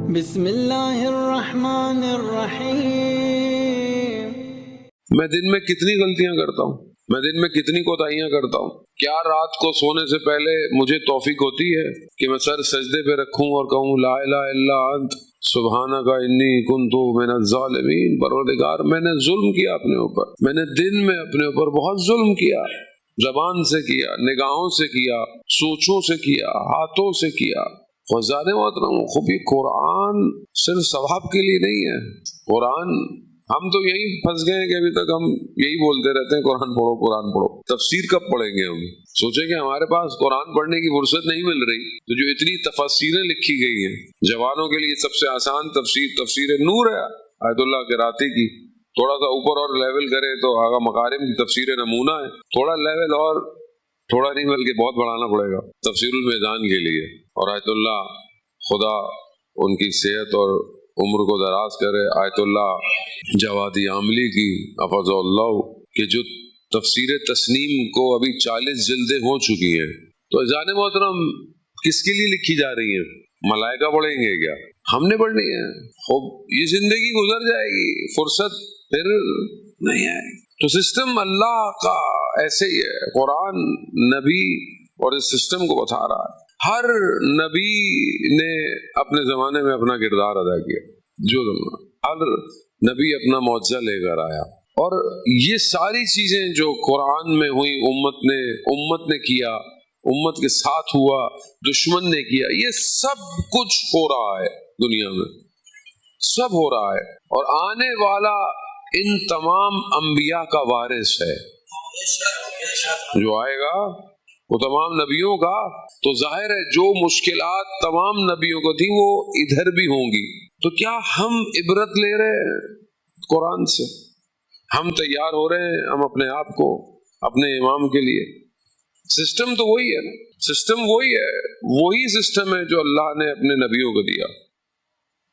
بسم اللہ الرحمن الرحیم۔ میں دن میں کتنی غلطیاں کرتا ہوں، میں دن میں کتنی کوتاہیاں کرتا ہوں۔ کیا رات کو سونے سے پہلے مجھے توفیق ہوتی ہے کہ میں سر سجدے پہ رکھوں اور کہوں لا الہ الا انت سبحانک انی کنت من الظالمین؟ پروردگار میں نے ظلم کیا اپنے اوپر، میں نے دن میں اپنے اوپر بہت ظلم کیا، زبان سے کیا، نگاہوں سے کیا، سوچوں سے کیا، ہاتھوں سے کیا۔ خزانے محترم، خوبی قرآن صرف ثواب کے لیے نہیں ہے۔ قرآن ہم تو یہی پھنس گئے ہیں کہ ابھی تک ہم یہی بولتے رہتے ہیں قرآن پڑھو قرآن پڑھو۔ تفسیر کب پڑھیں گے ہم؟ سوچیں کہ ہمارے پاس قرآن پڑھنے کی فرصت نہیں مل رہی تو جو اتنی تفسیریں لکھی گئی ہیں، جوانوں کے لیے سب سے آسان تفسیر نور ہے آیت اللہ قراتی کی۔ تھوڑا سا اوپر اور لیول کرے تو آغا مکارم کی تفسیر نمونہ ہے، تھوڑا لیول اور تھوڑا نہیں بلکہ بہت بڑھانا پڑے گا تفسیر المیزان کے لیے۔ اور آیت اللہ، خدا ان کی صحت اور عمر کو دراز کرے، آیت اللہ جوادی عاملی کی حفظ اللہ، کہ جو تفسیر تسنیم کو ابھی 40 جلدیں ہو چکی ہیں، تو اذان محترم کس کے لیے لکھی جا رہی ہیں؟ ملائکہ پڑھیں گے کیا؟ ہم نے پڑھنی ہے؟ خوب یہ زندگی گزر جائے گی، فرصت پھر نہیں آئے گی۔ تو سسٹم اللہ کا ایسے ہی ہے۔ قرآن نبی اور اس سسٹم کو بتا رہا ہے۔ ہر نبی نے اپنے زمانے میں اپنا کردار ادا کیا، جو ہر نبی اپنا معجزہ لے کر آیا، اور یہ ساری چیزیں جو قرآن میں ہوئی، امت نے کیا، امت کے ساتھ ہوا، دشمن نے کیا، یہ سب کچھ ہو رہا ہے دنیا میں، سب ہو رہا ہے، اور آنے والا ان تمام انبیاء کا وارث ہے۔ جو آئے گا وہ تمام نبیوں کا، تو ظاہر ہے جو مشکلات تمام نبیوں کو تھی وہ ادھر بھی ہوں گی۔ تو کیا ہم عبرت لے رہے ہیں قرآن سے؟ ہم تیار ہو رہے ہیں ہم اپنے آپ کو اپنے امام کے لیے؟ سسٹم تو وہی ہے نا، سسٹم وہی ہے، وہی سسٹم ہے جو اللہ نے اپنے نبیوں کو دیا،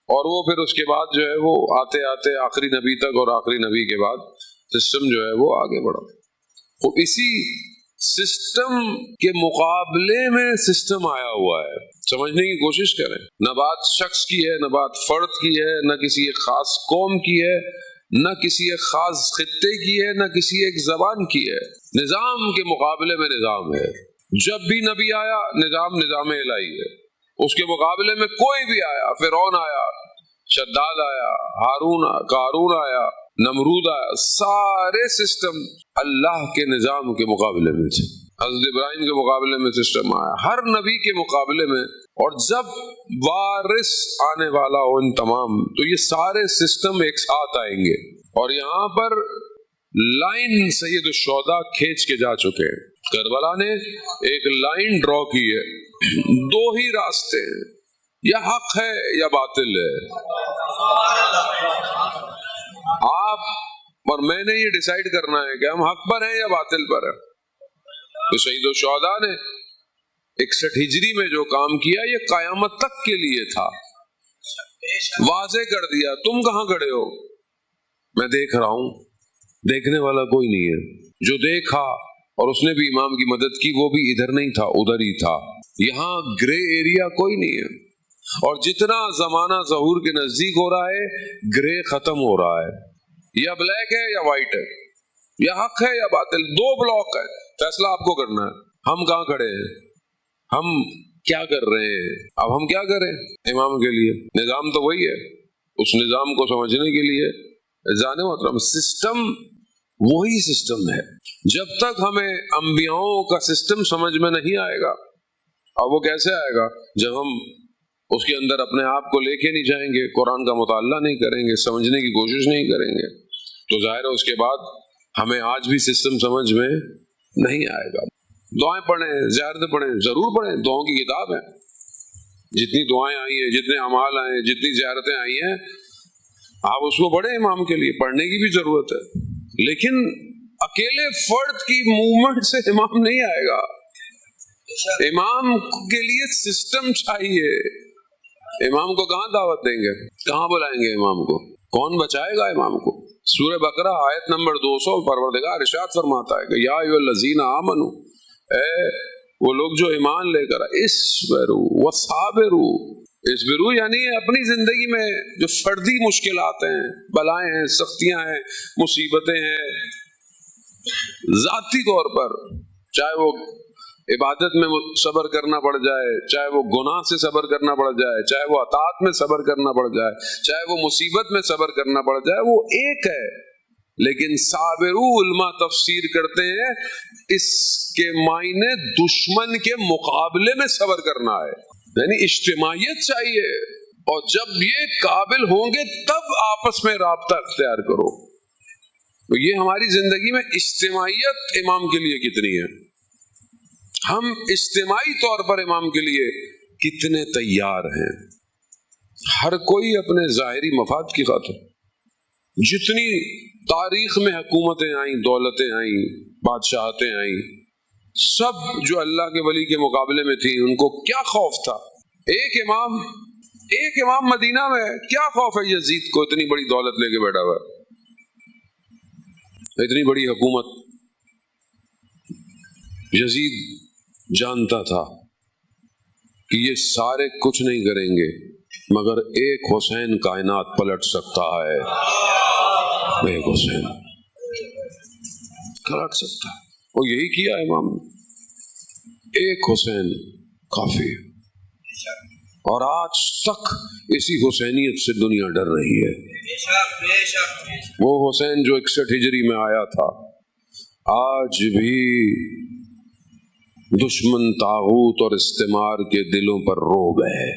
اور وہ پھر اس کے بعد جو ہے وہ آتے آتے آخری نبی تک، اور آخری نبی کے بعد سسٹم جو ہے وہ آگے بڑھا۔ تو اسی سسٹم کے مقابلے میں سسٹم آیا ہوا ہے، سمجھنے کی کوشش کریں۔ نہ بات شخص کی ہے، نہ بات فرد کی ہے، نہ کسی ایک خاص قوم کی ہے، نہ کسی ایک خاص خطے کی ہے، نہ کسی ایک زبان کی ہے۔ نظام کے مقابلے میں نظام ہے۔ جب بھی نبی آیا نظام الہی ہے، اس کے مقابلے میں کوئی بھی آیا، فرعون آیا، شداد آیا، قارون آیا، نمرود آیا، سارے سسٹم اللہ کے نظام کے مقابلے میں تھے۔ حضرت ابراہیم کے مقابلے میں سسٹم آیا، ہر نبی کے مقابلے میں، اور جب وارث آنے والا ہو ان تمام، تو یہ سارے سسٹم ایک ساتھ آئیں گے۔ اور یہاں پر لائن سید الشہداء کھینچ کے جا چکے ہیں۔ کربلا نے ایک لائن ڈرا کی ہے، دو ہی راستے ہیں، یا حق ہے یا باطل ہے۔ آپ اور میں نے یہ ڈیسائیڈ کرنا ہے کہ ہم حق پر ہیں یا باطل پر ہیں۔ تو سید الشہداء نے 61 ہجری میں جو کام کیا یہ قیامت تک کے لیے تھا، واضح کر دیا تم کہاں کھڑے ہو، میں دیکھ رہا ہوں، دیکھنے والا کوئی نہیں ہے۔ جو دیکھا اور اس نے بھی امام کی مدد کی، وہ بھی ادھر نہیں تھا، ادھر ہی تھا۔ یہاں گرے ایریا کوئی نہیں ہے، اور جتنا زمانہ ظہور کے نزدیک ہو رہا ہے گرے ختم ہو رہا ہے، یا بلیک ہے یا وائٹ ہے، یا حق ہے یا باطل، دو بلاک ہے، فیصلہ آپ کو کرنا ہے۔ ہم کہاں کھڑے ہیں، ہم کیا کر رہے ہیں؟ اب ہم کیا کریں امام کے لیے؟ نظام تو وہی ہے، اس نظام کو سمجھنے کے لیے جانے محترم سسٹم وہی سسٹم ہے۔ جب تک ہمیں انبیاؤں کا سسٹم سمجھ میں نہیں آئے گا، اور وہ کیسے آئے گا؟ جب ہم اس کے اندر اپنے آپ کو لے کے نہیں جائیں گے، قرآن کا مطالعہ نہیں کریں گے، سمجھنے کی کوشش نہیں کریں گے، تو ظاہر ہے اس کے بعد ہمیں آج بھی سسٹم سمجھ میں نہیں آئے گا۔ دعائیں پڑھیں، زیارتیں پڑھیں، ضرور پڑھیں، دعاؤں کی کتاب ہے، جتنی دعائیں آئی ہیں، جتنے اعمال آئے ہیں، جتنی زیارتیں آئی ہیں، آپ اس کو پڑھیں۔ امام کے لیے پڑھنے کی بھی ضرورت ہے، لیکن اکیلے فرد کی موومنٹ سے امام نہیں آئے گا۔ امام کے لیے سسٹم چاہیے۔ امام کو کہاں دعوت دیں گے، کہاں بلائیں گے امام کو، کون بچائے گا امام کو؟ سورہ بقرہ آیت نمبر 200 پروردگار ارشاد فرماتا ہے کہ یا ایھا الذین آمنوا، اے وہ لوگ جو ایمان لے کر اصبروا وصابروا، اسبرو یعنی اپنی زندگی میں جو فردی مشکلات ہیں، بلائیں ہیں، سختیاں ہیں، مصیبتیں ہیں، ذاتی طور پر چاہے وہ عبادت میں صبر کرنا پڑ جائے، چاہے وہ گناہ سے صبر کرنا پڑ جائے، چاہے وہ اطاعت میں صبر کرنا پڑ جائے، چاہے وہ مصیبت میں صبر کرنا پڑ جائے، وہ ایک ہے، لیکن صابرو علماء تفسیر کرتے ہیں اس کے معنی دشمن کے مقابلے میں صبر کرنا ہے، یعنی اجتماعیت چاہیے، اور جب یہ قابل ہوں گے تب آپس میں رابطہ اختیار کرو۔ تو یہ ہماری زندگی میں اجتماعیت امام کے لیے کتنی ہے، ہم اجتماعی طور پر امام کے لیے کتنے تیار ہیں۔ ہر کوئی اپنے ظاہری مفاد کی خاطر، جتنی تاریخ میں حکومتیں آئیں، دولتیں آئیں، بادشاہتیں آئیں، سب جو اللہ کے ولی کے مقابلے میں تھیں، ان کو کیا خوف تھا؟ ایک امام مدینہ میں، کیا خوف ہے یزید کو اتنی بڑی دولت لے کے بیٹھا ہوا ہے، اتنی بڑی حکومت۔ یزید جانتا تھا کہ یہ سارے کچھ نہیں کریں گے مگر ایک حسین کائنات پلٹ سکتا ہے، ایک حسین پلٹ سکتا ہے، وہ یہی کیا امام نے، ایک حسین کافی ہے، اور آج تک اسی حسینیت سے دنیا ڈر رہی ہے۔ وہ حسین جو 61 ہجری میں آیا تھا، آج بھی دشمن طاغوت اور استعمار کے دلوں پر روب ہے۔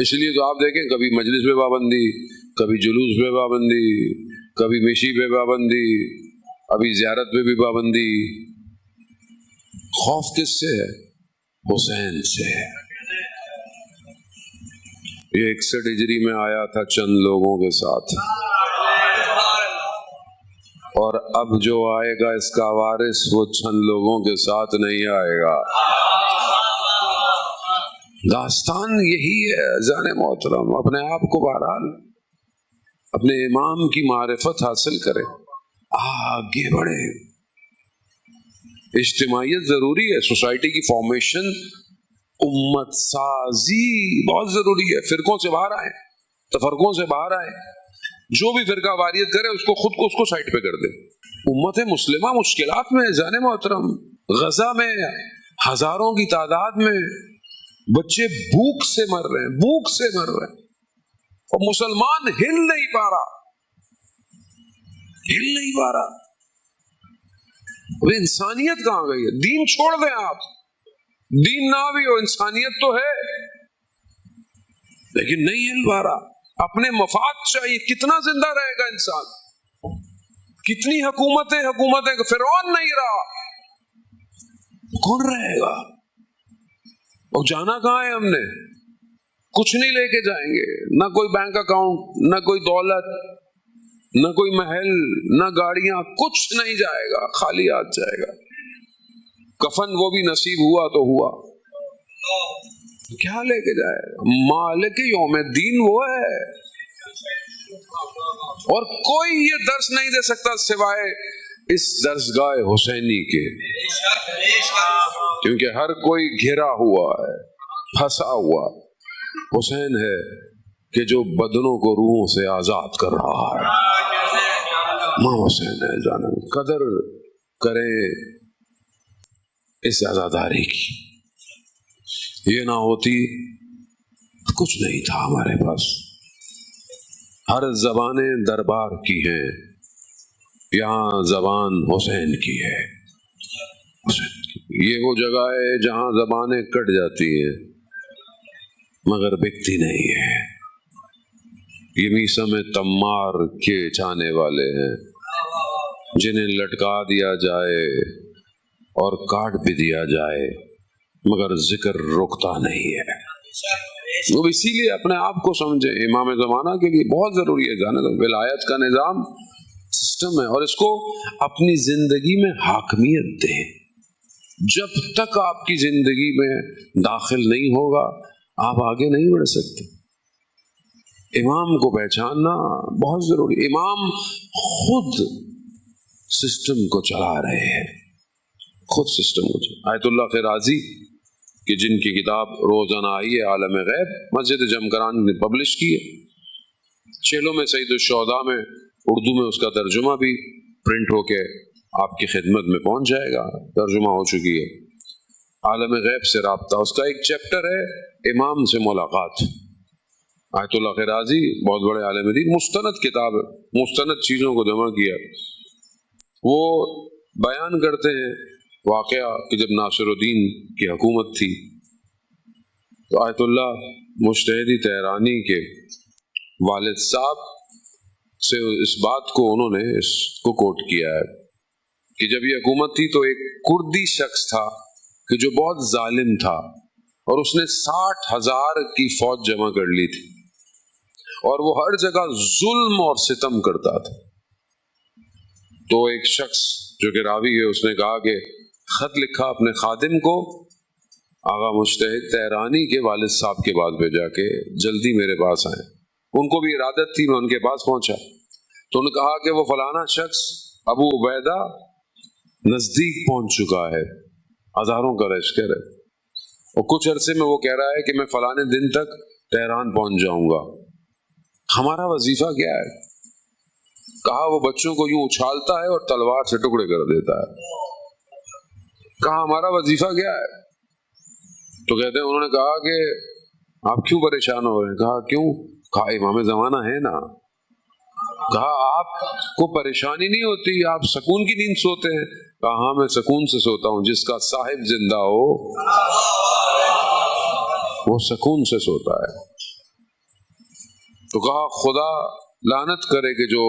اس لیے تو آپ دیکھیں کبھی مجلس پہ پابندی، کبھی جلوس پہ پابندی، کبھی مشی پہ پابندی، ابھی زیارت پہ بھی پابندی۔ خوف کس سے ہے؟ حسین سے ہے۔ یہ 61 ہجری میں آیا تھا چند لوگوں کے ساتھ، اور اب جو آئے گا اس کا وارث وہ چند لوگوں کے ساتھ نہیں آئے گا۔ داستان یہی ہے جان محترم، اپنے آپ کو بہرحال اپنے امام کی معرفت حاصل کرے، آگے بڑھے۔ اجتماعیت ضروری ہے، سوسائٹی کی فارمیشن، امت سازی بہت ضروری ہے۔ فرقوں سے باہر آئے، تفرقوں سے باہر آئے، جو بھی فرقہ واریت کرے اس کو سائٹ پہ کر دے۔ امت مسلمہ مشکلات میں جان محترم، غزہ میں ہزاروں کی تعداد میں بچے بھوک سے مر رہے ہیں، اور مسلمان ہل نہیں پا رہا۔ اب انسانیت کہاں گئی ہے؟ دین چھوڑ دیں آپ، دین نہ بھی ہو، انسانیت تو ہے، لیکن نہیں ہل پا رہا۔ اپنے مفاد چاہیے، کتنا زندہ رہے گا انسان؟ کتنی حکومتیں، فرعون نہیں رہا، کون رہے گا؟ اور جانا کہاں ہے؟ ہم نے کچھ نہیں لے کے جائیں گے، نہ کوئی بینک اکاؤنٹ، نہ کوئی دولت، نہ کوئی محل، نہ گاڑیاں، کچھ نہیں جائے گا، خالی ہاتھ جائے گا۔ کفن وہ بھی نصیب ہوا تو ہوا، کیا لے کے جائے؟ مالک یوم الدین وہ ہے، اور کوئی یہ درس نہیں دے سکتا سوائے اس درسگاہ حسینی کے، کیونکہ ہر کوئی گھرا ہوا ہے، پھنسا ہوا۔ حسین ہے کہ جو بدنوں کو روحوں سے آزاد کر رہا ہے، ماں حسین ہے۔ جانب قدر کریں اس آزاداری کی، یہ نہ ہوتی کچھ نہیں تھا ہمارے پاس۔ ہر زبانیں دربار کی ہیں، یہاں زبان حسین کی ہے۔ یہ وہ جگہ ہے جہاں زبانیں کٹ جاتی ہیں مگر بکتی نہیں ہے۔ یہ میثم تمار کے چاہنے والے ہیں، جنہیں لٹکا دیا جائے اور کاٹ بھی دیا جائے مگر ذکر رکتا نہیں ہے۔ وہ اسی لیے اپنے آپ کو سمجھے، امام زمانہ کے لیے بہت ضروری ہے جانے دو۔ ولایت کا نظام سسٹم ہے، اور اس کو اپنی زندگی میں حاکمیت دیں۔ جب تک آپ کی زندگی میں داخل نہیں ہوگا آپ آگے نہیں بڑھ سکتے۔ امام کو پہچاننا بہت ضروری۔ امام خود سسٹم کو چلا رہے ہیں، خود سسٹم کو چلا۔ آیت اللہ خرازی کہ جن کی کتاب روزانہ آئی ہے عالم غیب، مسجد جمکران نے پبلش کی ہے۔ چہلوں میں سعید الشہداء میں اردو میں اس کا ترجمہ بھی پرنٹ ہو کے آپ کی خدمت میں پہنچ جائے گا، ترجمہ ہو چکی ہے۔ عالم غیب سے رابطہ، اس کا ایک چیپٹر ہے امام سے ملاقات۔ آیت اللہ خرازی بہت بڑے عالم دین، مستند کتاب ہے، مستند چیزوں کو جمع کیا۔ وہ بیان کرتے ہیں واقعہ کہ جب ناصر الدین کی حکومت تھی تو آیت اللہ مجتہدی تہرانی کے والد صاحب سے اس بات کو انہوں نے اس کو کوٹ کیا ہے کہ جب یہ حکومت تھی تو ایک کردی شخص تھا کہ جو بہت ظالم تھا، اور اس نے 60,000 کی فوج جمع کر لی تھی، اور وہ ہر جگہ ظلم اور ستم کرتا تھا۔ تو ایک شخص جو کہ راوی ہے اس نے کہا کہ خط لکھا اپنے خادم کو، آغا مجتہد تہرانی کے والد صاحب کے بعد بھیجا کہ جلدی میرے پاس آئیں۔ ان کو بھی ارادت تھی، میں ان کے پاس پہنچا تو انہوں نے کہا کہ وہ فلانا شخص ابو عبیدہ نزدیک پہنچ چکا ہے، ہزاروں کا لشکر ہے، اور کچھ عرصے میں وہ کہہ رہا ہے کہ میں فلانے دن تک تہران پہنچ جاؤں گا، ہمارا وظیفہ کیا ہے؟ کہا وہ بچوں کو یوں اچھالتا ہے اور تلوار سے ٹکڑے کر دیتا ہے۔ کہا ہمارا وظیفہ کیا ہے؟ تو کہتے ہیں انہوں نے کہا کہ آپ کیوں پریشان ہو رہے ہیں؟ کہا کیوں؟ کہا امام زمانہ ہے نا۔ کہا آپ کو پریشانی نہیں ہوتی، آپ سکون کی نیند سوتے ہیں؟ کہا ہاں میں سکون سے سوتا ہوں، جس کا صاحب زندہ ہو وہ سکون سے سوتا ہے۔ تو کہا خدا لعنت کرے کہ جو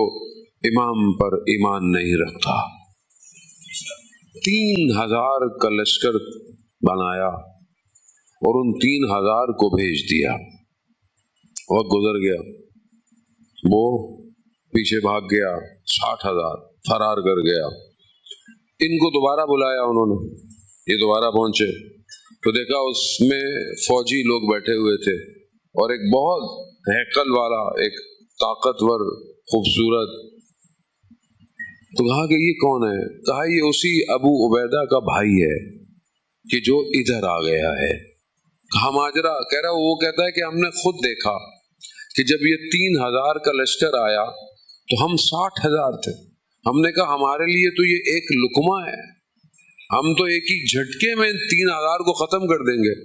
امام پر ایمان نہیں رکھتا۔ 3,000 کا لشکر بنایا اور ان 3,000 کو بھیج دیا۔ وقت گزر گیا، وہ پیچھے بھاگ گیا، 60,000 فرار کر گیا۔ ان کو دوبارہ بلایا انہوں نے، یہ دوبارہ پہنچے تو دیکھا اس میں فوجی لوگ بیٹھے ہوئے تھے، اور ایک بہت ہیکل والا، ایک طاقتور، خوبصورت۔ تو کہا کہ یہ کون ہے؟ کہا یہ اسی ابو عبیدہ کا بھائی ہے کہ جو ادھر آ گیا ہے۔ کہا ماجرا؟ کہہ رہا وہ کہتا ہے کہ ہم نے خود دیکھا کہ جب یہ 3,000 کا لشکر آیا تو ہم 60,000 تھے، ہم نے کہا ہمارے لیے تو یہ ایک لقمہ ہے، ہم تو ایک ہی جھٹکے میں 3,000 کو ختم کر دیں گے،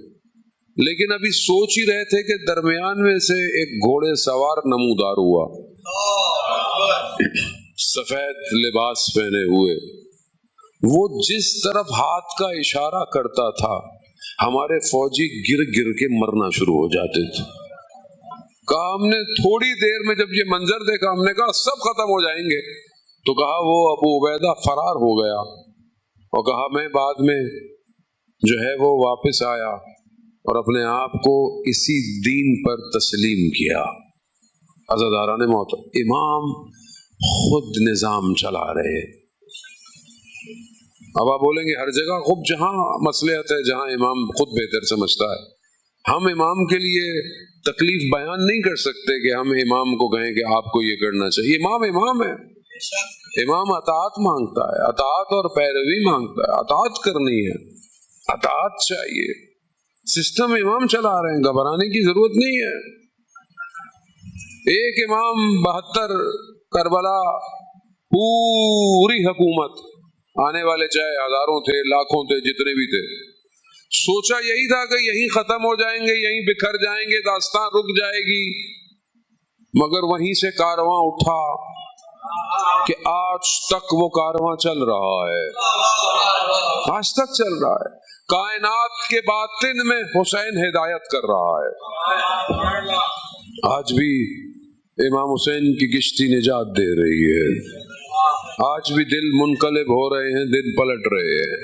لیکن ابھی سوچ ہی رہے تھے کہ درمیان میں سے ایک گھوڑے سوار نمودار ہوا، سفید لباس پہنے ہوئے، وہ جس طرف ہاتھ کا اشارہ کرتا تھا ہمارے فوجی گر گر کے مرنا شروع ہو جاتے تھے۔ کہا ہم نے تھوڑی دیر میں جب یہ منظر دیکھا ہم نے کہا سب ختم ہو جائیں گے، تو کہا وہ ابو عبیدہ فرار ہو گیا، اور کہا میں بعد میں جو ہے وہ واپس آیا اور اپنے آپ کو اسی دین پر تسلیم کیا۔ عزاداران محترم، امام خود نظام چلا رہے۔ اب آپ بولیں گے ہر جگہ خوب، جہاں مصلحت ہے، جہاں امام خود بہتر سمجھتا ہے۔ ہم امام کے لیے تکلیف بیان نہیں کر سکتے کہ ہم امام کو کہیں کہ آپ کو یہ کرنا چاہیے۔ امام امام ہے، امام اطاعت مانگتا ہے، اطاعت اور پیروی مانگتا ہے، اطاعت کرنی ہے، اطاعت چاہیے۔ سسٹم امام چلا رہے ہیں، گھبرانے کی ضرورت نہیں ہے۔ ایک امام 72 کربلا پوری حکومت، آنے والے چاہے ہزاروں تھے، لاکھوں تھے، جتنے بھی تھے، سوچا یہی تھا کہ یہیں ختم ہو جائیں گے، یہیں بکھر جائیں گے، داستان رک جائے گی، مگر وہیں سے کارواں اٹھا کہ آج تک وہ کارواں چل رہا ہے، آج تک چل رہا ہے۔ کائنات کے باطن میں حسین ہدایت کر رہا ہے، آج بھی امام حسین کی کشتی نجات دے رہی ہے، آج بھی دل منقلب ہو رہے ہیں، دل پلٹ رہے ہیں۔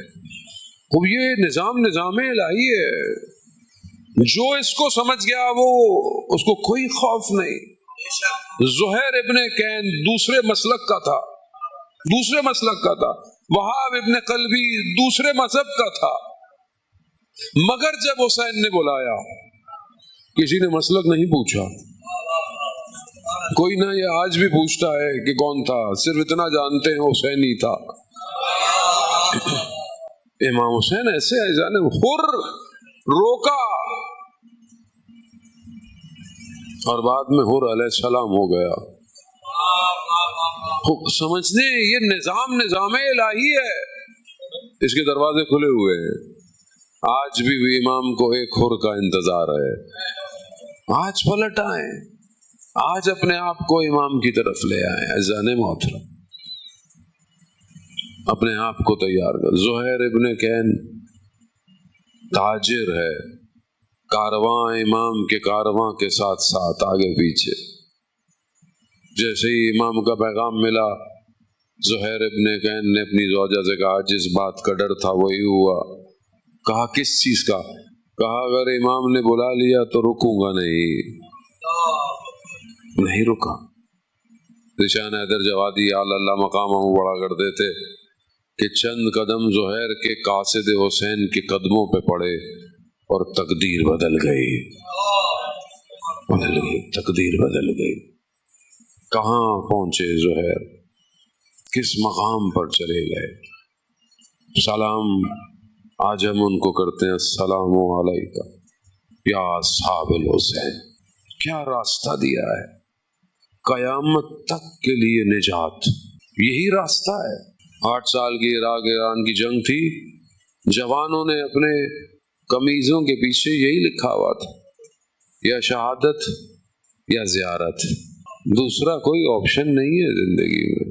اب یہ نظام الہی ہے، جو اس کو سمجھ گیا وہ اس کو کوئی خوف نہیں۔ زہیر ابن کین دوسرے مسلک کا تھا، وہاب ابن قلبی دوسرے مذہب کا تھا، مگر جب حسین نے بلایا کسی نے مسلک نہیں پوچھا۔ کوئی نہ یہ آج بھی پوچھتا ہے کہ کون تھا، صرف اتنا جانتے ہیں حسین ہی تھا۔ امام حسین ایسے ایزان حر روکا اور بعد میں حر علیہ السلام ہو گیا. سمجھنے یہ نظام الہی ہے، اس کے دروازے کھلے ہوئے ہیں. آج بھی امام کو ایک حر کا انتظار ہے. آج پلٹ آئیں، آج اپنے آپ کو امام کی طرف لے آئیں. عزیزان محترم، اپنے آپ کو تیار کر. زہیر ابن کین تاجر ہے، کارواں امام کے کارواں کے ساتھ ساتھ آگے پیچھے. جیسے ہی امام کا پیغام ملا، زہیر ابن کین نے اپنی زوجہ سے کہا جس بات کا ڈر تھا وہی ہوا. کہا کس چیز کا؟ کہا اگر امام نے بلا لیا تو رکوں گا نہیں رکا. ذیشان حیدر جوادی آل اللہ مقامہ بڑا کرتے تھے کہ چند قدم زہیر کے قاصد حسین کے قدموں پہ پڑے اور تقدیر بدل گئی. تقدیر بدل گئی. کہاں پہنچے زہیر، کس مقام پر چلے گئے. سلام آج ہم ان کو کرتے ہیں، السلام علیکہ یا اصحاب الحسین. کیا راستہ دیا ہے قیامت تک کے لیے نجات، یہی راستہ ہے. 8 سال کی عراق ایران کی جنگ تھی، جوانوں نے اپنے قمیضوں کے پیچھے یہی لکھا ہوا تھا، یا شہادت یا زیارت، دوسرا کوئی آپشن نہیں ہے زندگی میں.